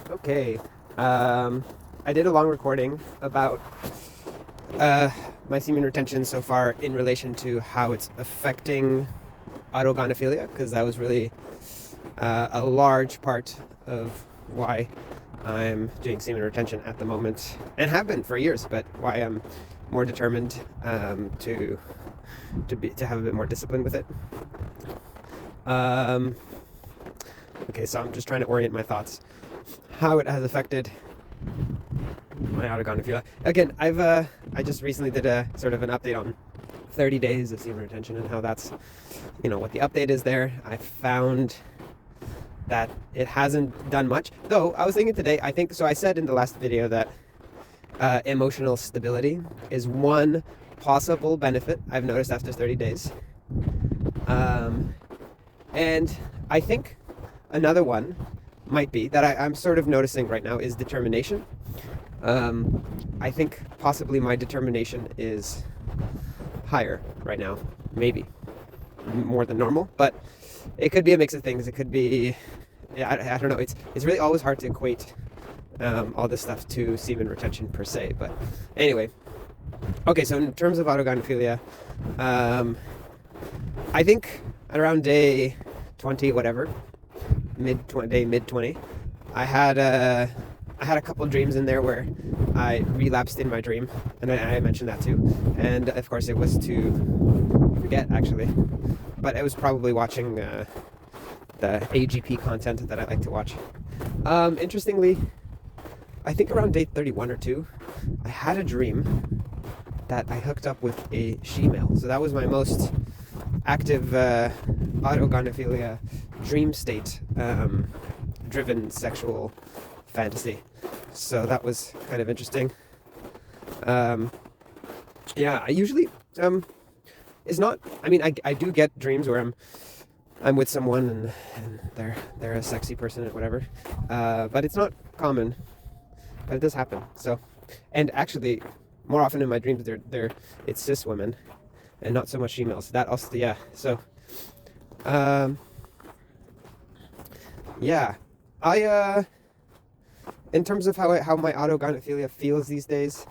Okay. I did a long recording about my semen retention so far in relation to how it's affecting autogynephilia, because that was really a large part of why I'm doing semen retention at the moment, and have been for years, but why I'm more determined to have a bit more discipline with it. Okay, so I'm just trying to orient my thoughts, how it has affected my autogynephilia. Again, I just recently did a sort of an update on 30 days of semen retention and how that's, what the update is there. I found that it hasn't done much, though. I was thinking today, I think so. I said in the last video that emotional stability is one possible benefit I've noticed after 30 days, and I think another one might be that I'm sort of noticing right now is determination. I think possibly my determination is higher right now, maybe more than normal, but it could be a mix of things. It could be, I don't know. It's really always hard to equate all this stuff to semen retention per se. But anyway, okay. So in terms of autogynephilia, I think around day 20, whatever, mid 20, I had a couple of dreams in there where I relapsed in my dream, and I mentioned that too. And of course, it was to forget actually, but it was probably watching the AGP content that I like to watch. Interestingly, I think around day 31 or 2, I had a dream that I hooked up with a she-male. So that was my most active autogynephilia dream state driven sexual fantasy. So that was kind of interesting. Yeah, I usually it's not. I mean, I do get dreams where I'm with someone and they're a sexy person or whatever, but it's not common. But it does happen. So, and actually, more often in my dreams, it's cis women, and not so much females. That also, yeah. So, yeah, I in terms of how my autogynephilia feels these days,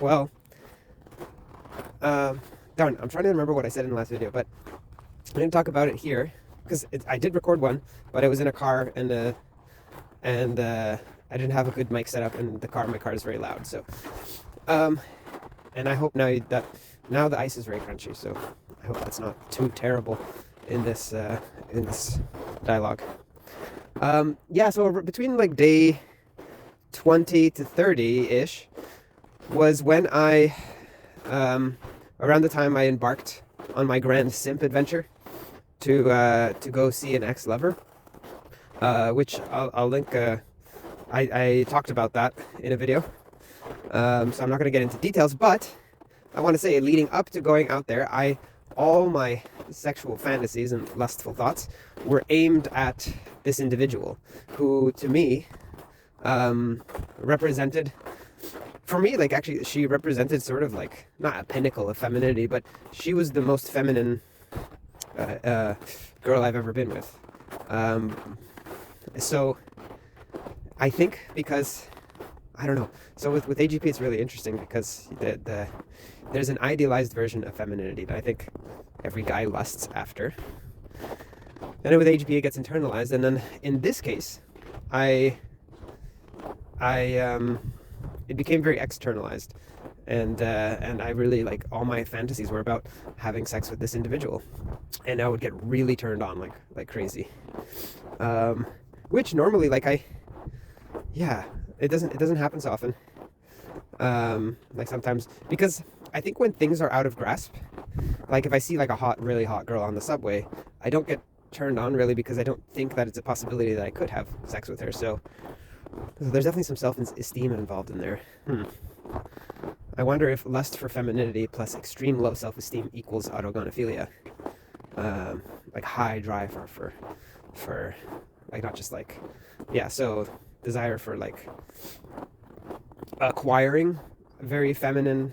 well, darn, I'm trying to remember what I said in the last video, but I didn't talk about it here because I did record one, but I was in a car and I didn't have a good mic set up in my car is very loud. So, and I hope now the ice is very crunchy, so I hope that's not too terrible in this dialogue. Yeah, so between like day 20 to 30-ish was when I, around the time I embarked on my grand simp adventure to go see an ex-lover, which I'll link. I talked about that in a video, so I'm not going to get into details, but I want to say leading up to going out there, all my sexual fantasies and lustful thoughts were aimed at this individual who, to me, represented, for me, like actually she represented sort of like, not a pinnacle of femininity, but she was the most feminine girl I've ever been with. So I think because, I don't know, so with AGP it's really interesting because there's an idealized version of femininity that I think every guy lusts after. And then with AGP it gets internalized, and then in this case, it became very externalized, and I really, like, all my fantasies were about having sex with this individual, and I would get really turned on like crazy, which normally, like, it doesn't happen so often. Like sometimes, because I think when things are out of grasp, like if I see like a really hot girl on the subway, I don't get turned on really because I don't think that it's a possibility that I could have sex with her. So there's definitely some self-esteem involved in there. I wonder if lust for femininity plus extreme low self-esteem equals autogynephilia. Like high drive for like, not just like, yeah, so desire for like acquiring very feminine,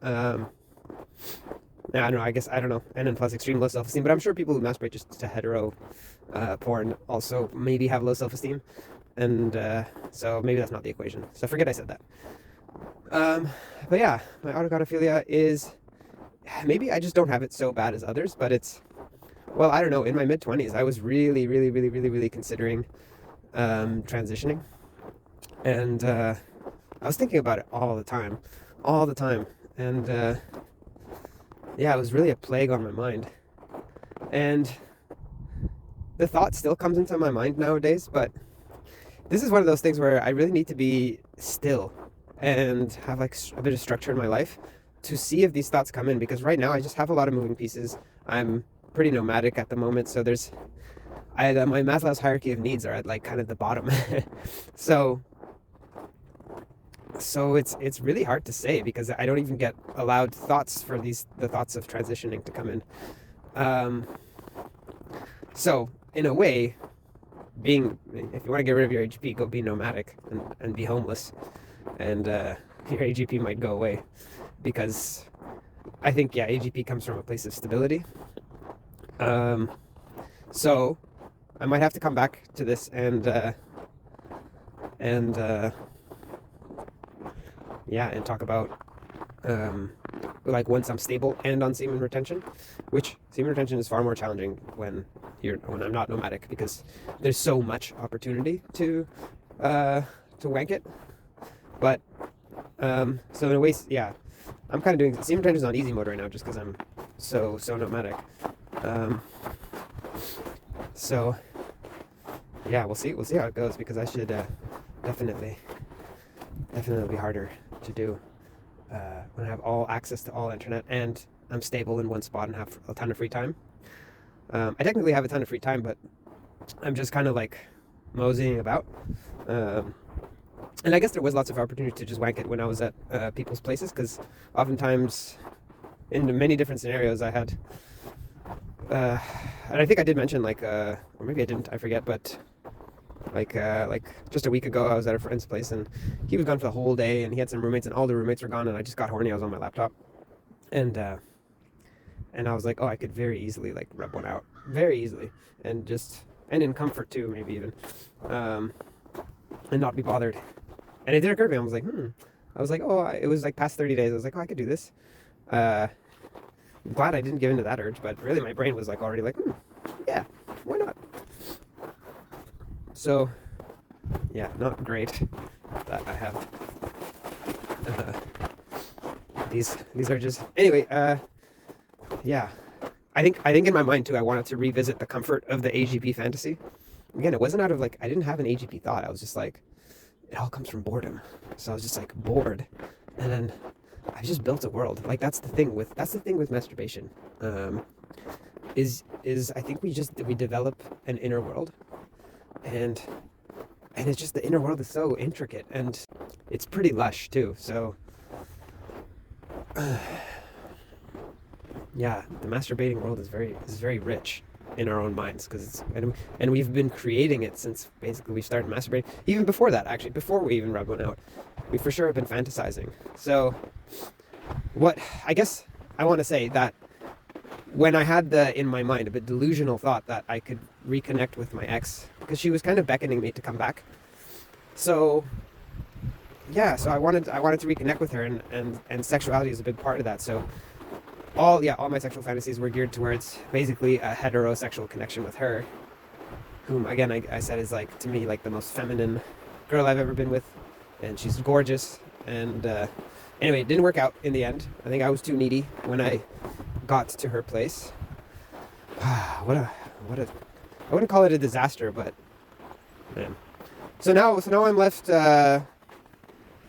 I don't know, I guess, I don't know, and then plus extreme low self-esteem, but I'm sure people who masturbate just to hetero porn also maybe have low self-esteem, and so maybe that's not the equation. So forget I said that. But yeah, my autogynephilia is, maybe I just don't have it so bad as others, but it's, well, I don't know. In my mid-20s, I was really, really, really, really, really considering transitioning, and I was thinking about it all the time, and yeah, it was really a plague on my mind, and the thought still comes into my mind nowadays, but this is one of those things where I really need to be still and have like a bit of structure in my life to see if these thoughts come in, because right now I just have a lot of moving pieces. I'm pretty nomadic at the moment, so there's my Maslow's hierarchy of needs are at like kind of the bottom. so it's really hard to say, because I don't even get allowed thoughts for the thoughts of transitioning to come in. So in a way, if you want to get rid of your AGP, go be nomadic and be homeless, and your AGP might go away, because I think, yeah, AGP comes from a place of stability. So I might have to come back to this and talk about like once I'm stable and on semen retention, which semen retention is far more challenging when I'm not nomadic, because there's so much opportunity to wank it. But so in a way, yeah, I'm kind of doing semen retention is on easy mode right now, just because I'm so nomadic. So yeah, we'll see how it goes, because I should definitely be harder to do when I have all access to all internet and I'm stable in one spot and have a ton of free time. I technically have a ton of free time, but I'm just kind of like moseying about. And I guess there was lots of opportunity to just wank it when I was at people's places, because oftentimes in many different scenarios I had, and I think I did mention like, or maybe I didn't, I forget, but like just a week ago I was at a friend's place and he was gone for the whole day, and he had some roommates and all the roommates were gone, and I just got horny. I was on my laptop, and I was like, oh, I could very easily like rub one out, very easily, and in comfort too, maybe even, and not be bothered. And it did occur to me, I was like, oh, it was like past 30 days, I was like, oh, I could do this. I'm glad I didn't give into that urge, but really my brain was like already like, yeah, why not? So yeah, not great that I have these are just, anyway, yeah, I think in my mind too, I wanted to revisit the comfort of the AGP fantasy. Again, it wasn't out of like, I didn't have an AGP thought, I was just like, it all comes from boredom. So I was just like bored, and then I just built a world. Like that's the thing with masturbation. Is I think we develop an inner world, and it's just, the inner world is so intricate and it's pretty lush too. So yeah, the masturbating world is very rich in our own minds, because and we've been creating it since basically we started masturbating. Even before that, actually, before we even rubbed one out, we for sure have been fantasizing. So what I guess I want to say that when I had in my mind a bit delusional thought that I could reconnect with my ex, because she was kind of beckoning me to come back. So yeah, so I wanted to reconnect with her, and sexuality is a big part of that. So all my sexual fantasies were geared towards basically a heterosexual connection with her, whom again I said is like, to me, like the most feminine girl I've ever been with, and she's gorgeous. And anyway, it didn't work out in the end. I think I was too needy when I got to her place. I wouldn't call it a disaster, but man. So now I'm left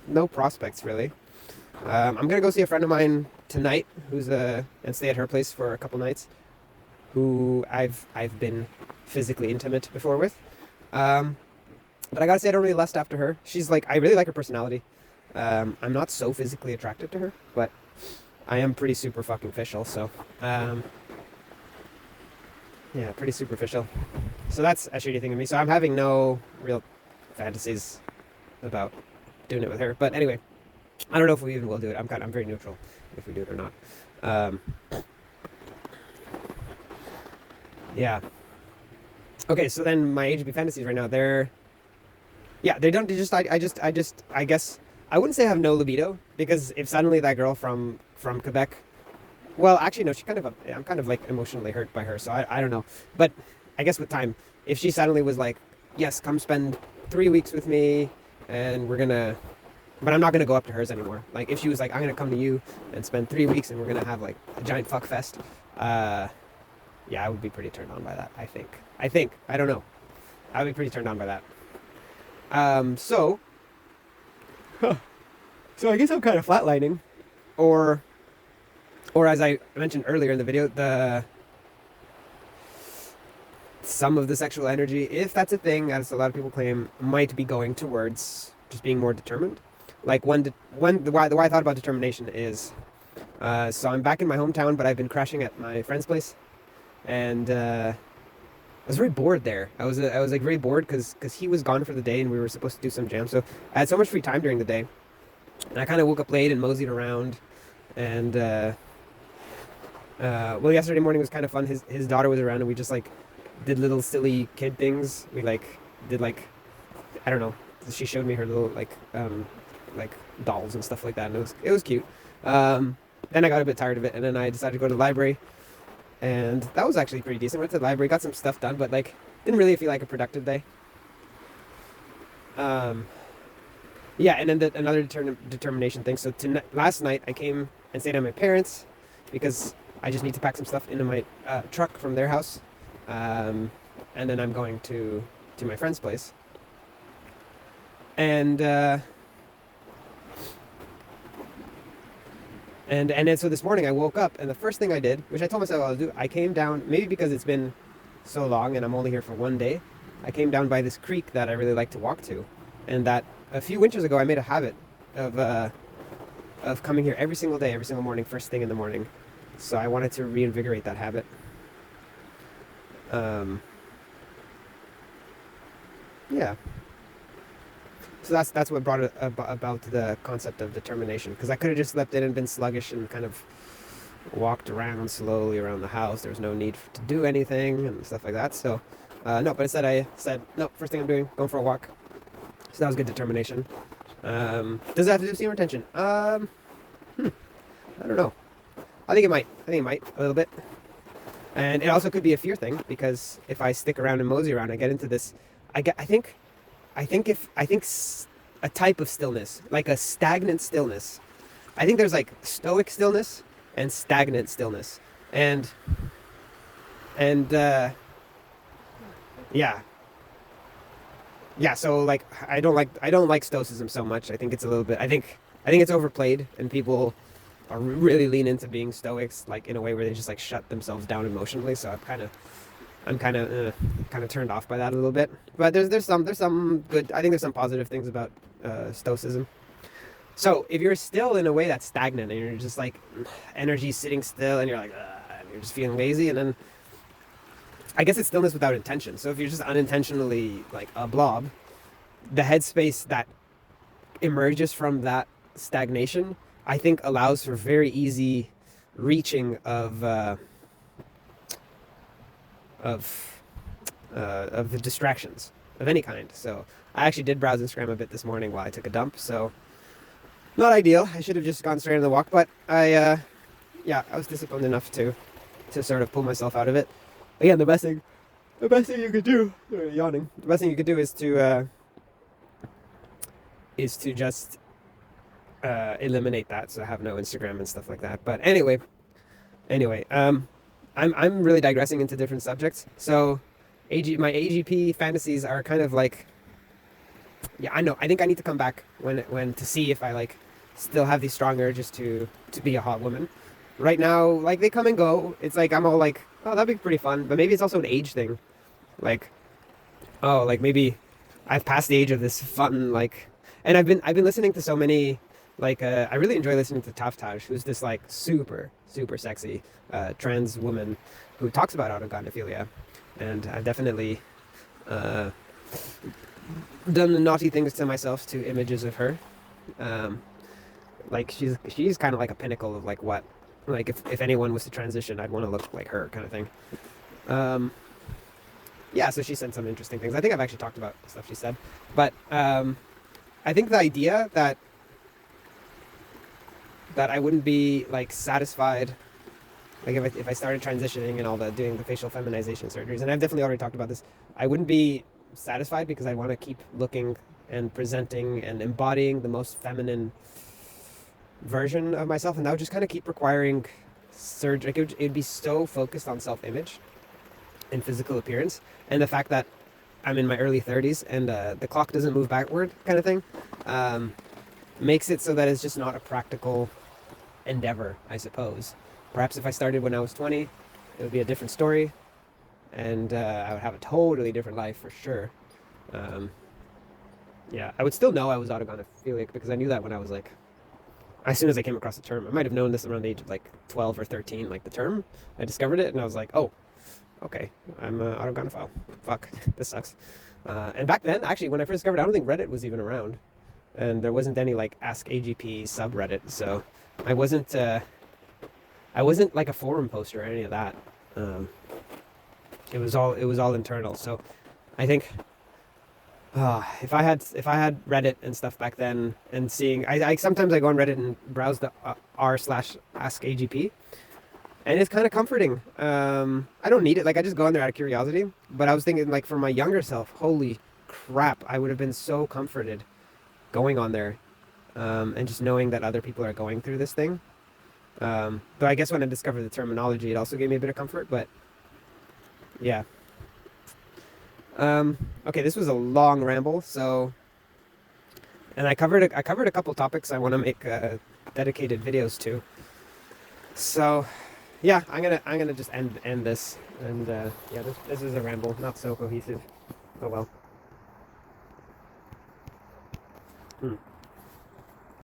no prospects really. I'm gonna go see a friend of mine tonight who's and stay at her place for a couple nights, who I've been physically intimate before with. But I gotta say, I don't really lust after her. She's like, I really like her personality. I'm not so physically attracted to her, but I am pretty super fucking official, so yeah, pretty superficial. So that's a shitty thing of me. So I'm having no real fantasies about doing it with her. But anyway, I don't know if we even will do it. I'm very neutral if we do it or not. Yeah. Okay, so then my AGP fantasies right now, yeah, they don't, they just, I guess, I wouldn't say I have no libido, because if suddenly that girl from Quebec, well, actually, no, I'm kind of like emotionally hurt by her, so I don't know. But I guess with time, if she suddenly was like, yes, come spend 3 weeks with me, and but I'm not gonna go up to hers anymore. Like, if she was like, I'm gonna come to you and spend 3 weeks, and we're gonna have like a giant fuck fest, yeah, I would be pretty turned on by that, I think. I don't know. I would be pretty turned on by that. So, so I guess I'm kind of flatlining, or, or as I mentioned earlier in the video, some of the sexual energy, if that's a thing, as a lot of people claim, might be going towards just being more determined. Like the why I thought about determination is, so I'm back in my hometown, but I've been crashing at my friend's place, and I was very bored there. I was like very bored because he was gone for the day and we were supposed to do some jam. So I had so much free time during the day, and I kind of woke up late and moseyed around, and well, yesterday morning was kind of fun. His daughter was around, and we just like did little silly kid things. We like did like, I don't know. She showed me her little like dolls and stuff like that, and it was cute. Then I got a bit tired of it, and then I decided to go to the library, and that was actually pretty decent. Went to the library, got some stuff done, but like didn't really feel like a productive day. Yeah, and then another determination thing. So last night I came and stayed at my parents because I just need to pack some stuff into my truck from their house, and then I'm going to my friend's place. And then so this morning I woke up, and the first thing I did, which I told myself I would do, I came down, maybe because it's been so long and I'm only here for one day, I came down by this creek that I really like to walk to, and that a few winters ago I made a habit of coming here every single day, every single morning, first thing in the morning. So I wanted to reinvigorate that habit. Yeah. So that's what brought it about the concept of determination, because I could have just slept in and been sluggish and kind of walked around slowly around the house. There was no need to do anything and stuff like that. So no, but instead I said, no, first thing I'm doing, going for a walk. So that was good determination. Does it have to do with semen retention? I don't know. I think it might a little bit. And it also could be a fear thing, because if I stick around and mosey around, I get into this. I think a type of stillness, like a stagnant stillness. I think there's like stoic stillness and stagnant stillness, and yeah. So like I don't like stoicism so much. I think it's a little bit. I think it's overplayed, and people are really lean into being stoics, like in a way where they just like shut themselves down emotionally. So I'm kind of turned off by that a little bit. But there's some good. I think there's some positive things about stoicism. So if you're still in a way that's stagnant, and you're just like energy sitting still, and you're like and you're just feeling lazy, and then I guess it's stillness without intention. So if you're just unintentionally like a blob, the headspace that emerges from that stagnation, I think, allows for very easy reaching of the distractions of any kind. So I actually did browse Instagram a bit this morning while I took a dump. So not ideal. I should have just gone straight on the walk, but I was disciplined enough to sort of pull myself out of it. Again, the best thing you could do, yawning. The best thing you could do is to just eliminate that, so I have no Instagram and stuff like that. But anyway, I'm really digressing into different subjects. So my AGP fantasies are kind of like, yeah, I know. I think I need to come back when to see if I like still have these strong urges to be a hot woman. Right now, like, they come and go. It's like I'm all like, oh, that'd be pretty fun. But maybe it's also an age thing. Like, oh, like maybe I've passed the age of this fun, like, and I've been listening to so many, like, I really enjoy listening to Taftaj, who's this like super sexy trans woman who talks about autogynephilia, and I've definitely done the naughty things to myself to images of her. Like she's kind of like a pinnacle of like what, like if anyone was to transition, I'd want to look like her kind of thing. yeah, so she said some interesting things. I think I've actually talked about the stuff she said, but I think the idea that I wouldn't be like satisfied, like if I started transitioning and all the doing the facial feminization surgeries, and I've definitely already talked about this, I wouldn't be satisfied because I want to keep looking and presenting and embodying the most feminine version of myself, and that would just kind of keep requiring surgery. Like it'd be so focused on self-image and physical appearance, and the fact that I'm in my early 30s and the clock doesn't move backward, kind of thing, makes it so that it's just not a practical endeavor, I suppose. Perhaps if I started when I was 20, it would be a different story, and I would have a totally different life for sure. Yeah, I would still know I was autogynephilic because I knew that when I was like, as soon as I came across the term. I might have known this around the age of like 12 or 13, like the term. I discovered it and I was like, oh, okay, I'm autogynephile. Fuck, this sucks. And back then, actually, when I first discovered it, I don't think Reddit was even around. And there wasn't any like Ask AGP subreddit, so I wasn't like a forum poster or any of that. It was all internal. So I think if I had Reddit and stuff back then and seeing, I sometimes I go on Reddit and browse the r/ask AGP, and it's kind of comforting. I don't need it. Like I just go on there out of curiosity. But I was thinking like for my younger self, holy crap, I would have been so comforted going on there, and just knowing that other people are going through this thing. Though I guess when I discovered the terminology, it also gave me a bit of comfort. But yeah. Okay, this was a long ramble. So, and I covered a couple topics I want to make dedicated videos to. So, yeah, I'm gonna just end this. And yeah, this is a ramble, not so cohesive. Oh well.